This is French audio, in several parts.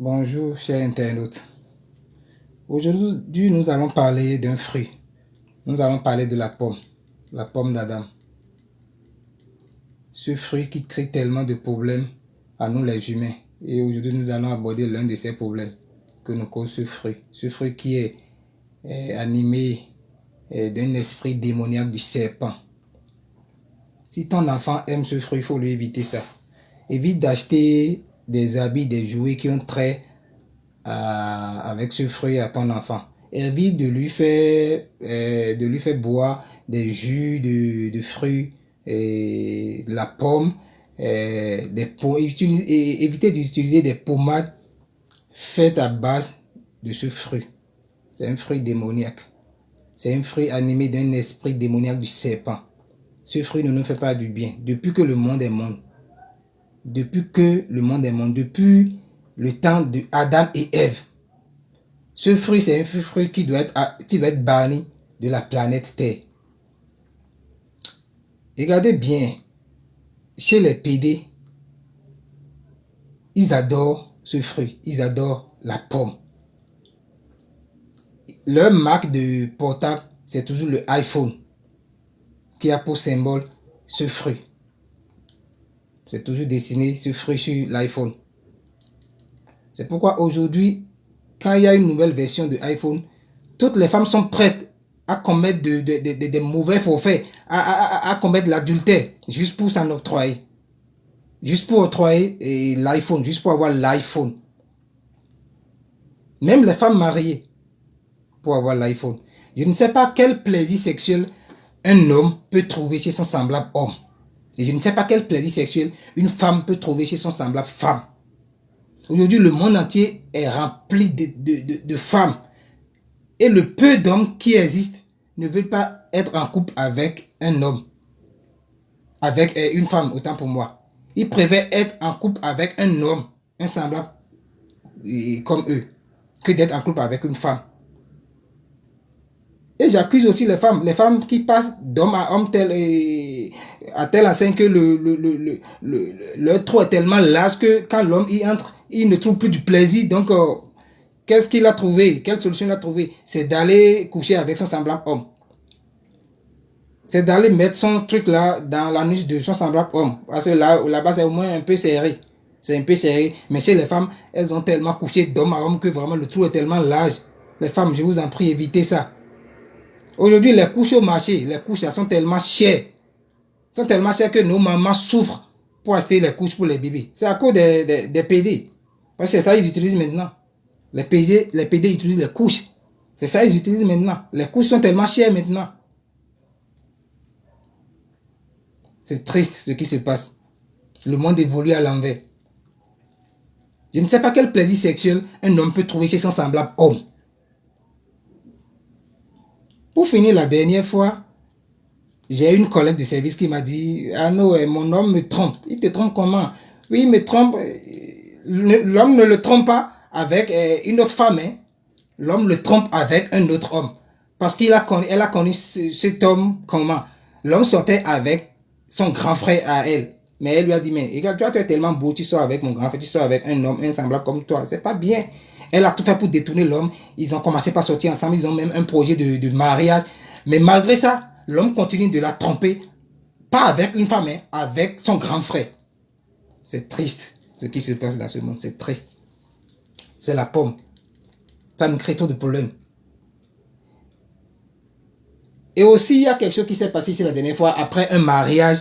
Bonjour, chers internautes. Aujourd'hui, nous allons parler d'un fruit. Nous allons parler de la pomme d'Adam. Ce fruit qui crée tellement de problèmes à nous les humains. Et aujourd'hui, nous allons aborder l'un de ces problèmes que nous cause ce fruit. Ce fruit qui est animé d'un esprit démoniaque du serpent. Si ton enfant aime ce fruit, il faut lui éviter ça. Évite d'acheter des habits, des jouets qui ont trait avec ce fruit à ton enfant. Évite de lui faire boire des jus de fruits, de la pomme, éviter d'utiliser des pommades faites à base de ce fruit. C'est un fruit démoniaque. C'est un fruit animé d'un esprit démoniaque du serpent. Ce fruit ne nous fait pas du bien. Depuis que le monde est monde. Depuis le temps de Adam et Ève. Ce fruit, c'est un fruit qui doit être banni de la planète Terre. Regardez bien, chez les PD, ils adorent ce fruit, ils adorent la pomme. Leur marque de portable, c'est toujours le iPhone, qui a pour symbole ce fruit. C'est toujours dessiné ce fruit sur l'iPhone. C'est pourquoi aujourd'hui, quand il y a une nouvelle version de iPhone, toutes les femmes sont prêtes à commettre des mauvais forfaits, à commettre l'adultère, juste pour s'en octroyer. Juste pour octroyer l'iPhone, juste pour avoir l'iPhone. Même les femmes mariées, pour avoir l'iPhone. Je ne sais pas quel plaisir sexuel un homme peut trouver chez son semblable homme. Et je ne sais pas quel plaisir sexuel une femme peut trouver chez son semblable femme. Aujourd'hui, le monde entier est rempli de femmes. Et le peu d'hommes qui existent ne veulent pas être en couple avec un homme. Avec une femme, autant pour moi. Ils préfèrent être en couple avec un homme, un semblable comme eux, que d'être en couple avec une femme. Et j'accuse aussi les femmes qui passent d'homme à homme à tel enseigne que leur trou est tellement large que quand l'homme y entre, il ne trouve plus du plaisir. Donc, qu'est-ce qu'il a trouvé? Quelle solution il a trouvé? C'est d'aller coucher avec son semblable homme. C'est d'aller mettre son truc là dans l'anus de son semblable homme. Parce que là-bas, c'est au moins un peu serré. C'est un peu serré. Mais chez les femmes, elles ont tellement couché d'homme à homme que vraiment le trou est tellement large. Les femmes, je vous en prie, évitez ça. Aujourd'hui, les couches au marché, les couches sont tellement chères. Sont tellement chères que nos mamans souffrent pour acheter les couches pour les bébés. C'est à cause des PD. Parce que c'est ça qu'ils utilisent maintenant. Les PD utilisent les couches. C'est ça qu'ils utilisent maintenant. Les couches sont tellement chères maintenant. C'est triste ce qui se passe. Le monde évolue à l'envers. Je ne sais pas quel plaisir sexuel un homme peut trouver chez son semblable homme. Pour finir, la dernière fois, j'ai une collègue de service qui m'a dit « Ah non, mon homme me trompe. » Il te trompe comment? Oui, il me trompe. L'homme ne le trompe pas avec une autre femme. Hein. L'homme le trompe avec un autre homme. Parce qu'elle a connu cet homme comment? L'homme sortait avec son grand frère à elle. Mais elle lui a dit, mais regarde, toi, tu es tellement beau, tu sors avec mon grand frère, tu sors avec un homme, un semblable comme toi. C'est pas bien. Elle a tout fait pour détourner l'homme. Ils ont commencé par sortir ensemble. Ils ont même un projet de mariage. Mais malgré ça, l'homme continue de la tromper. Pas avec une femme, mais avec son grand frère. C'est triste ce qui se passe dans ce monde. C'est triste. C'est la pomme. Ça nous crée trop de problèmes. Et aussi, il y a quelque chose qui s'est passé ici la dernière fois. Après un mariage,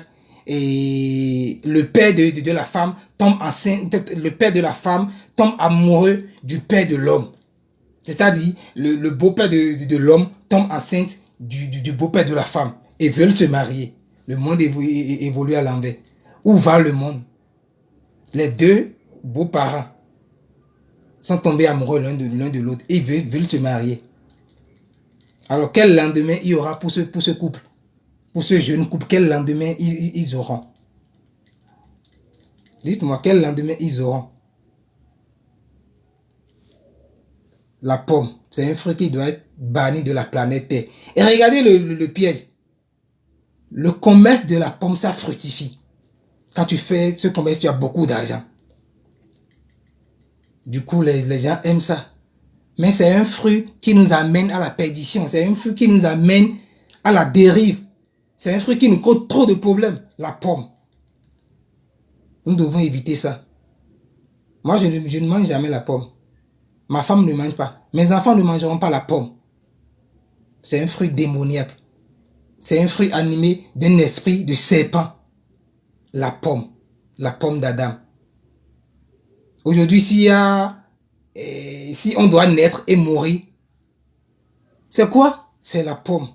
et le père de la femme tombe enceinte. Le père de la femme tombe amoureux du père de l'homme. C'est-à-dire, le beau-père de l'homme tombe enceinte du beau-père de la femme. Et veulent se marier. Le monde évolue à l'envers. Où va le monde? Les deux beaux-parents sont tombés amoureux l'un de l'autre. Et veulent se marier. Alors, quel lendemain il y aura pour ce couple? Pour ce jeune couple, quel lendemain ils auront? Dites-moi, quel lendemain ils auront? La pomme, c'est un fruit qui doit être banni de la planète Terre. Et regardez le piège. Le commerce de la pomme, ça fructifie. Quand tu fais ce commerce, tu as beaucoup d'argent. Du coup, les gens aiment ça. Mais c'est un fruit qui nous amène à la perdition. C'est un fruit qui nous amène à la dérive. C'est un fruit qui nous cause trop de problèmes. La pomme. Nous devons éviter ça. Moi, je ne mange jamais la pomme. Ma femme ne mange pas. Mes enfants ne mangeront pas la pomme. C'est un fruit démoniaque. C'est un fruit animé d'un esprit de serpent. La pomme d'Adam. Aujourd'hui, si on doit naître et mourir, c'est quoi? C'est la pomme.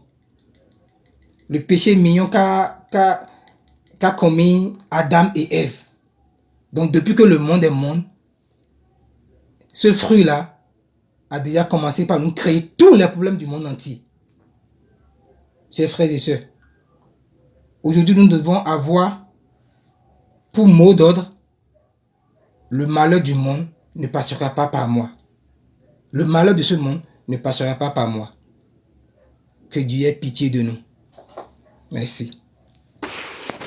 Le péché mignon qu'a commis Adam et Ève. Donc, depuis que le monde est monde, ce fruit-là a déjà commencé par nous créer tous les problèmes du monde entier. Chers frères et sœurs, aujourd'hui, nous devons avoir pour mot d'ordre: le malheur du monde ne passera pas par moi. Le malheur de ce monde ne passera pas par moi. Que Dieu ait pitié de nous. Merci.